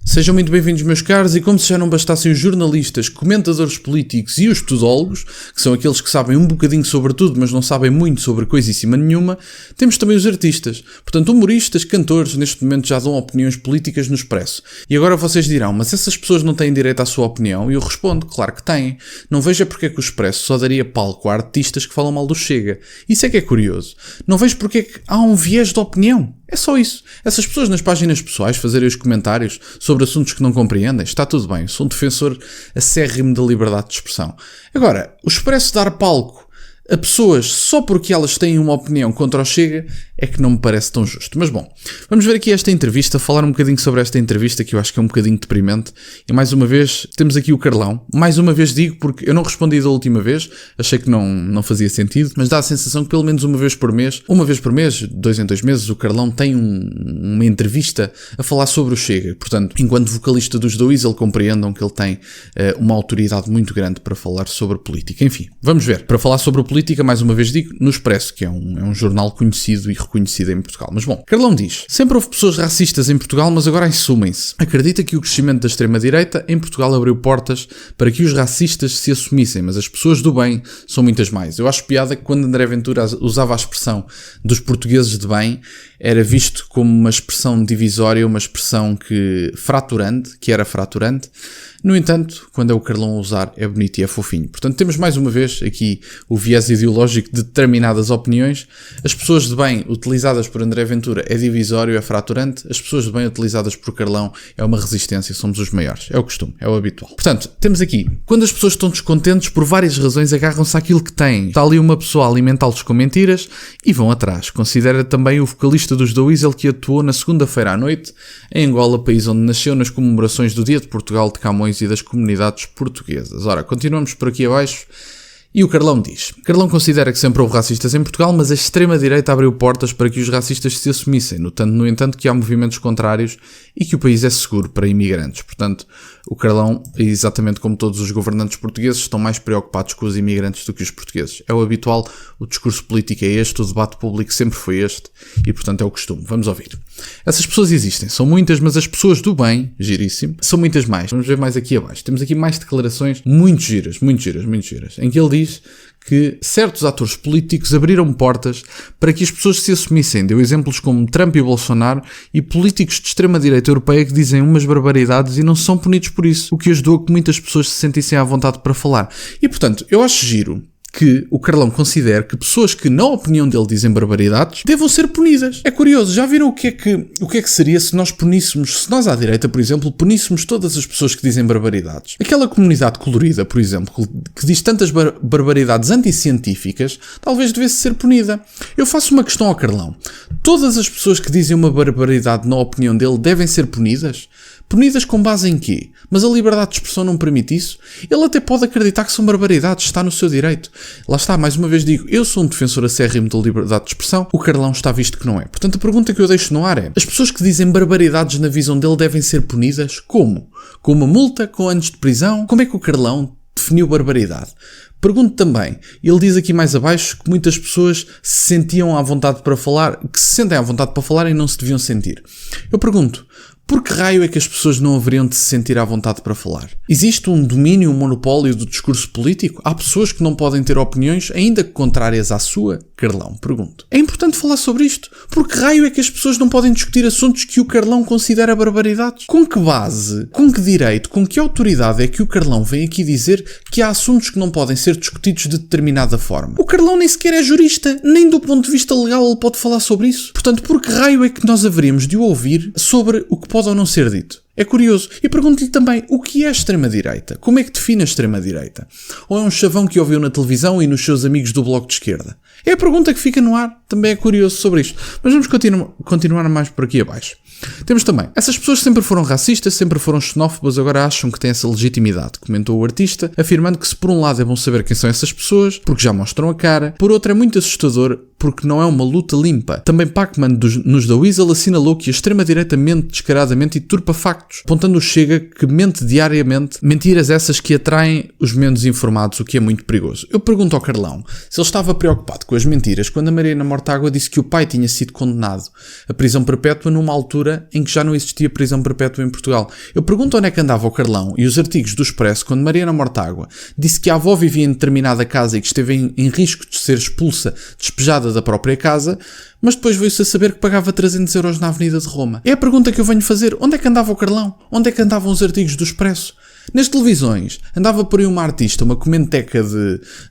Sejam muito bem-vindos, meus caros, e como se já não bastassem os jornalistas, comentadores políticos e os tudólogos, que são aqueles que sabem um bocadinho sobre tudo, mas não sabem muito sobre coisíssima nenhuma, temos também os artistas. Portanto, humoristas, cantores, neste momento já dão opiniões políticas no Expresso. E agora vocês dirão, mas essas pessoas não têm direito à sua opinião? E eu respondo, claro que têm. Não veja porque é que o Expresso só daria palco a artistas que falam mal do Chega. Isso é que é curioso. Não vejo porque é que há um viés de opinião. É só isso. Essas pessoas nas páginas pessoais fazerem os comentários sobre assuntos que não compreendem, está tudo bem. Sou um defensor acérrimo da liberdade de expressão. Agora, o Expresso dar palco a pessoas só porque elas têm uma opinião contra o Chega é que não me parece tão justo. Mas bom, vamos ver aqui esta entrevista, falar um bocadinho sobre esta entrevista que eu acho que é um bocadinho deprimente. E mais uma vez, temos aqui o Carlão. Mais uma vez digo, porque eu não respondi da última vez, achei que não fazia sentido, mas dá a sensação que pelo menos uma vez por mês, 2 em 2 meses, o Carlão tem uma entrevista a falar sobre o Chega. Portanto, enquanto vocalista dos The Weasel, compreendam que ele tem uma autoridade muito grande para falar sobre política. Enfim, vamos ver. Para falar sobre política, mais uma vez digo, no Expresso, que é um jornal conhecido e reconhecido em Portugal. Mas bom, Carlão diz: sempre houve pessoas racistas em Portugal, mas agora assumem-se. Acredita que o crescimento da extrema-direita em Portugal abriu portas para que os racistas se assumissem, mas as pessoas do bem são muitas mais. Eu acho piada que quando André Ventura usava a expressão dos portugueses de bem, era visto como uma expressão divisória, uma expressão que era fraturante. No entanto, quando é o Carlão a usar, é bonito e é fofinho. Portanto, temos mais uma vez aqui o viés ideológico de determinadas opiniões. As pessoas de bem utilizadas por André Ventura é divisório, é fraturante. As pessoas de bem utilizadas por Carlão é uma resistência, somos os maiores. É o costume, é o habitual. Portanto, temos aqui, quando as pessoas estão descontentes por várias razões, agarram-se àquilo que têm. Está ali uma pessoa a alimentá-los com mentiras e vão atrás. Considera também o vocalista dos The Weasel que atuou na segunda-feira à noite em Angola, país onde nasceu, nas comemorações do Dia de Portugal de Camões e das comunidades portuguesas. Ora, continuamos por aqui abaixo e o Carlão diz: Carlão considera que sempre houve racistas em Portugal, mas a extrema-direita abriu portas para que os racistas se assumissem, notando, no entanto, que há movimentos contrários e que o país é seguro para imigrantes. Portanto, o Carlão, exatamente como todos os governantes portugueses, estão mais preocupados com os imigrantes do que os portugueses. É o habitual, o discurso político é este, o debate público sempre foi este e, portanto, é o costume. Vamos ouvir. Essas pessoas existem, são muitas, mas as pessoas do bem, giríssimo, são muitas mais. Vamos ver mais aqui abaixo. Temos aqui mais declarações muito giras, em que ele diz que certos atores políticos abriram portas para que as pessoas se assumissem. Deu exemplos como Trump e Bolsonaro e políticos de extrema-direita europeia que dizem umas barbaridades e não são punidos por isso, o que ajudou a que muitas pessoas se sentissem à vontade para falar. E, portanto, eu acho giro que o Carlão considere que pessoas que, na opinião dele, dizem barbaridades devam ser punidas. É curioso, já viram o que é que seria se nós puníssemos, se nós à direita, por exemplo, puníssemos todas as pessoas que dizem barbaridades? Aquela comunidade colorida, por exemplo, que diz tantas barbaridades anticientíficas, talvez devesse ser punida. Eu faço uma questão ao Carlão. Todas as pessoas que dizem uma barbaridade, na opinião dele, devem ser punidas? Punidas com base em quê? Mas a liberdade de expressão não permite isso? Ele até pode acreditar que são barbaridades, está no seu direito. Lá está, mais uma vez digo, eu sou um defensor acérrimo da liberdade de expressão, o Carlão está visto que não é. Portanto, a pergunta que eu deixo no ar é: as pessoas que dizem barbaridades na visão dele devem ser punidas? Como? Com uma multa? Com anos de prisão? Como é que o Carlão definiu barbaridade? Pergunto também, ele diz aqui mais abaixo que muitas pessoas se sentiam à vontade para falar, que se sentem à vontade para falar e não se deviam sentir. Eu pergunto, por que raio é que as pessoas não haveriam de se sentir à vontade para falar? Existe um domínio, um monopólio do discurso político? Há pessoas que não podem ter opiniões, ainda que contrárias à sua? Carlão, pergunto. É importante falar sobre isto. Por que raio é que as pessoas não podem discutir assuntos que o Carlão considera barbaridades? Com que base, com que direito, com que autoridade é que o Carlão vem aqui dizer que há assuntos que não podem ser discutidos de determinada forma? O Carlão nem sequer é jurista, nem do ponto de vista legal ele pode falar sobre isso. Portanto, por que raio é que nós haveríamos de o ouvir sobre o que pode ou não ser dito? É curioso. E pergunto-lhe também, o que é a extrema-direita? Como é que define a extrema-direita? Ou é um chavão que ouviu na televisão e nos seus amigos do Bloco de Esquerda? É a pergunta que fica no ar. Também é curioso sobre isto. Mas vamos continuar mais por aqui abaixo. Temos também, essas pessoas sempre foram racistas, sempre foram xenófobas, agora acham que têm essa legitimidade, comentou o artista, afirmando que se por um lado é bom saber quem são essas pessoas, porque já mostram a cara, por outro é muito assustador porque não é uma luta limpa. Também Pacman, nos da Weasel, assinalou que a extrema-direita mente descaradamente e turpa factos, apontando o Chega que mente diariamente, mentiras essas que atraem os menos informados, o que é muito perigoso. Eu pergunto ao Carlão se ele estava preocupado com as mentiras quando a Mariana Mortágua disse que o pai tinha sido condenado a prisão perpétua numa altura em que já não existia prisão perpétua em Portugal. Eu pergunto onde é que andava o Carlão e os artigos do Expresso quando Mariana Mortágua disse que a avó vivia em determinada casa e que esteve em risco de ser expulsa, despejada da própria casa, mas depois veio-se a saber que pagava 300 euros na Avenida de Roma. É a pergunta que eu venho fazer. Onde é que andava o Carlão? Onde é que andavam os artigos do Expresso? Nas televisões, andava por aí uma artista, uma comenteca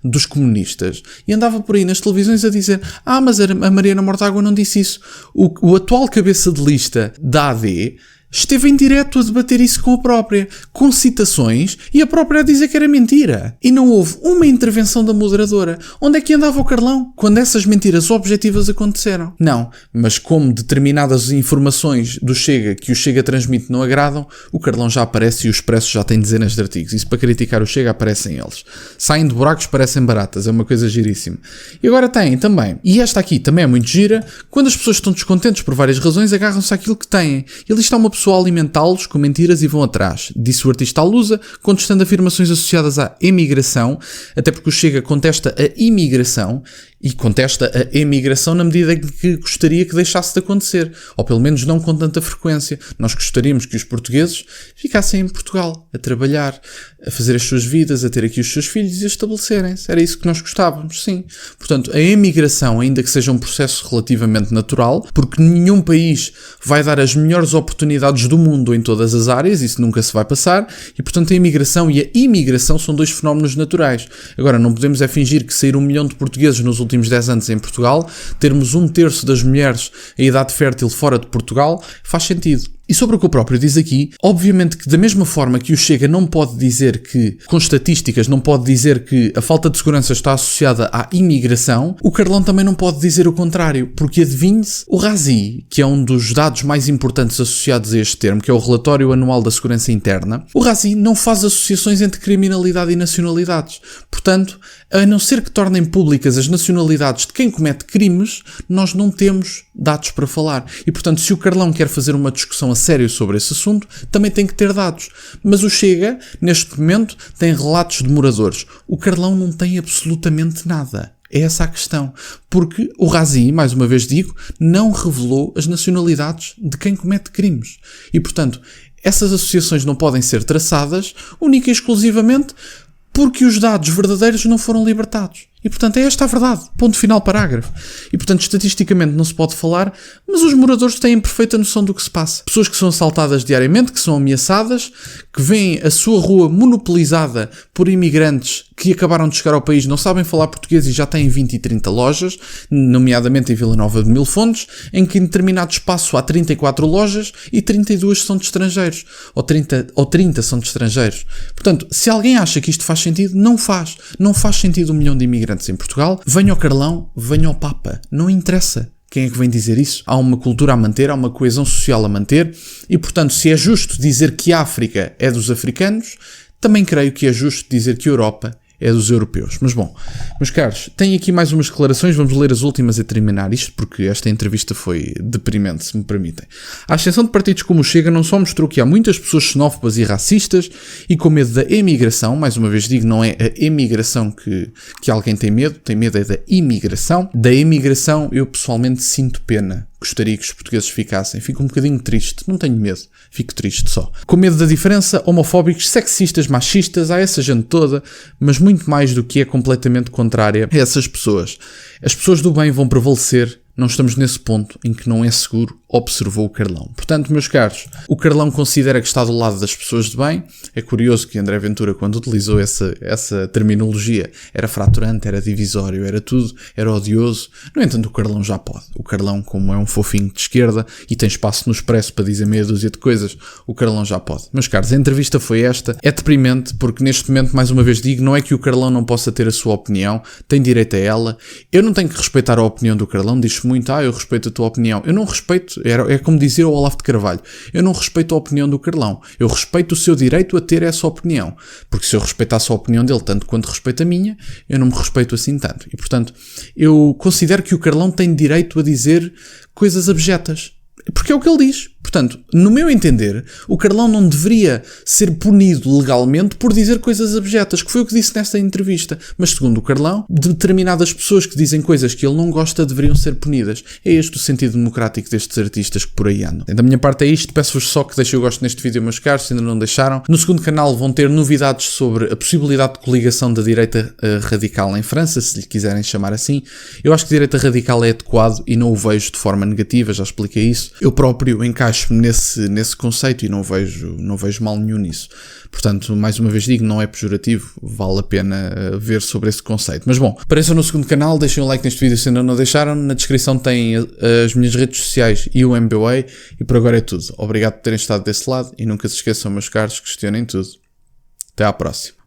dos comunistas, e andava por aí nas televisões a dizer mas a Mariana Mortágua não disse isso. O atual cabeça de lista da AD esteve em direto a debater isso com a própria, com citações, e a própria a dizer que era mentira. E não houve uma intervenção da moderadora. Onde é que andava o Carlão quando essas mentiras objetivas aconteceram? Não, mas como determinadas informações do Chega que o Chega transmite não agradam, o Carlão já aparece e o Expresso já tem dezenas de artigos. Isso para criticar o Chega aparecem eles. Saem de buracos, parecem baratas. É uma coisa giríssima. E agora tem também, e esta aqui também é muito gira, quando as pessoas estão descontentes por várias razões, agarram-se àquilo que têm. E ali está uma pessoa a alimentá-los com mentiras e vão atrás, disse o artista à Lusa, contestando afirmações associadas à emigração, até porque o Chega contesta a imigração e contesta a emigração na medida em que gostaria que deixasse de acontecer, ou pelo menos não com tanta frequência. Nós gostaríamos que os portugueses ficassem em Portugal, a trabalhar, a fazer as suas vidas, a ter aqui os seus filhos e a estabelecerem-se. Era isso que nós gostávamos, sim. Portanto, a emigração, ainda que seja um processo relativamente natural, porque nenhum país vai dar as melhores oportunidades do mundo em todas as áreas, isso nunca se vai passar, e portanto a imigração e a imigração são dois fenómenos naturais. Agora, não podemos fingir que sair 1 milhão de portugueses nos últimos 10 anos em Portugal, termos 1/3 das mulheres em idade fértil fora de Portugal, faz sentido. E sobre o que o próprio diz aqui, obviamente que da mesma forma que o Chega não pode dizer que, com estatísticas, não pode dizer que a falta de segurança está associada à imigração, o Carlão também não pode dizer o contrário, porque adivinhe-se, o RASI, que é um dos dados mais importantes associados a este termo, que é o Relatório Anual da Segurança Interna, o RASI não faz associações entre criminalidade e nacionalidades. Portanto, a não ser que tornem públicas as nacionalidades de quem comete crimes, nós não temos dados para falar. E, portanto, se o Carlão quer fazer uma discussão a sério sobre esse assunto, também tem que ter dados. Mas o Chega, neste momento, tem relatos de moradores. O Carlão não tem absolutamente nada. É essa a questão. Porque o RASI, mais uma vez digo, não revelou as nacionalidades de quem comete crimes. E, portanto, essas associações não podem ser traçadas única e exclusivamente porque os dados verdadeiros não foram libertados. E, portanto, é esta a verdade. Ponto final, parágrafo. E, portanto, estatisticamente não se pode falar, mas os moradores têm perfeita noção do que se passa. Pessoas que são assaltadas diariamente, que são ameaçadas, que veem a sua rua monopolizada por imigrantes que acabaram de chegar ao país, não sabem falar português e já têm 20 e 30 lojas, nomeadamente em Vila Nova de Mil Fontes, em que em determinado espaço há 34 lojas e 32 são de estrangeiros. Ou 30 são de estrangeiros. Portanto, se alguém acha que isto faz sentido, não faz. Não faz sentido 1 milhão de imigrantes em Portugal. Venha ao Carlão, venha ao Papa. Não interessa quem é que vem dizer isso. Há uma cultura a manter, há uma coesão social a manter e, portanto, se é justo dizer que a África é dos africanos, também creio que é justo dizer que a Europa é dos europeus. Mas bom, meus caros, tenho aqui mais umas declarações, vamos ler as últimas e terminar isto, porque esta entrevista foi deprimente, se me permitem. A ascensão de partidos como o Chega não só mostrou que há muitas pessoas xenófobas e racistas e com medo da emigração, mais uma vez digo, não é a emigração que alguém tem medo é da imigração. Da emigração eu pessoalmente sinto pena. Gostaria que os portugueses ficassem. Fico um bocadinho triste. Não tenho medo. Fico triste só. Com medo da diferença, homofóbicos, sexistas, machistas, há essa gente toda, mas muito mais do que é completamente contrária a essas pessoas. As pessoas do bem vão prevalecer. Não estamos nesse ponto em que não é seguro, observou o Carlão. Portanto, meus caros, o Carlão considera que está do lado das pessoas de bem. É curioso que André Ventura, quando utilizou essa terminologia, era fraturante, era divisório, era tudo, era odioso. No entanto, o Carlão já pode. O Carlão, como é um fofinho de esquerda e tem espaço no Expresso para dizer meia dúzia de coisas, o Carlão já pode. Meus caros, a entrevista foi esta. É deprimente, porque neste momento, mais uma vez digo, não é que o Carlão não possa ter a sua opinião, tem direito a ela. Eu não tenho que respeitar a opinião do Carlão, diz muito, eu respeito a tua opinião. Eu não respeito respeito, é como dizer ao Olavo de Carvalho, eu não respeito a opinião do Carlão, eu respeito o seu direito a ter essa opinião, porque se eu respeitasse a opinião dele tanto quanto respeito a minha, eu não me respeito assim tanto. E portanto, eu considero que o Carlão tem direito a dizer coisas abjetas, porque é o que ele diz. Portanto, no meu entender, o Carlão não deveria ser punido legalmente por dizer coisas abjetas, que foi o que disse nesta entrevista. Mas, segundo o Carlão, determinadas pessoas que dizem coisas que ele não gosta deveriam ser punidas. É este o sentido democrático destes artistas que por aí andam. Da minha parte é isto. Peço-vos só que deixem o gosto neste vídeo, meus caros, se ainda não deixaram. No segundo canal vão ter novidades sobre a possibilidade de coligação da direita radical em França, se lhe quiserem chamar assim. Eu acho que a direita radical é adequado e não o vejo de forma negativa, já expliquei isso. Eu próprio encaixo nesse conceito e não vejo mal nenhum nisso. Portanto, mais uma vez digo, não é pejorativo, vale a pena ver sobre esse conceito. Mas bom, apareçam no segundo canal, deixem um like neste vídeo se ainda não deixaram, na descrição tem as minhas redes sociais e o MBWay, e por agora é tudo. Obrigado por terem estado desse lado e nunca se esqueçam, meus caros, questionem tudo. Até à próxima.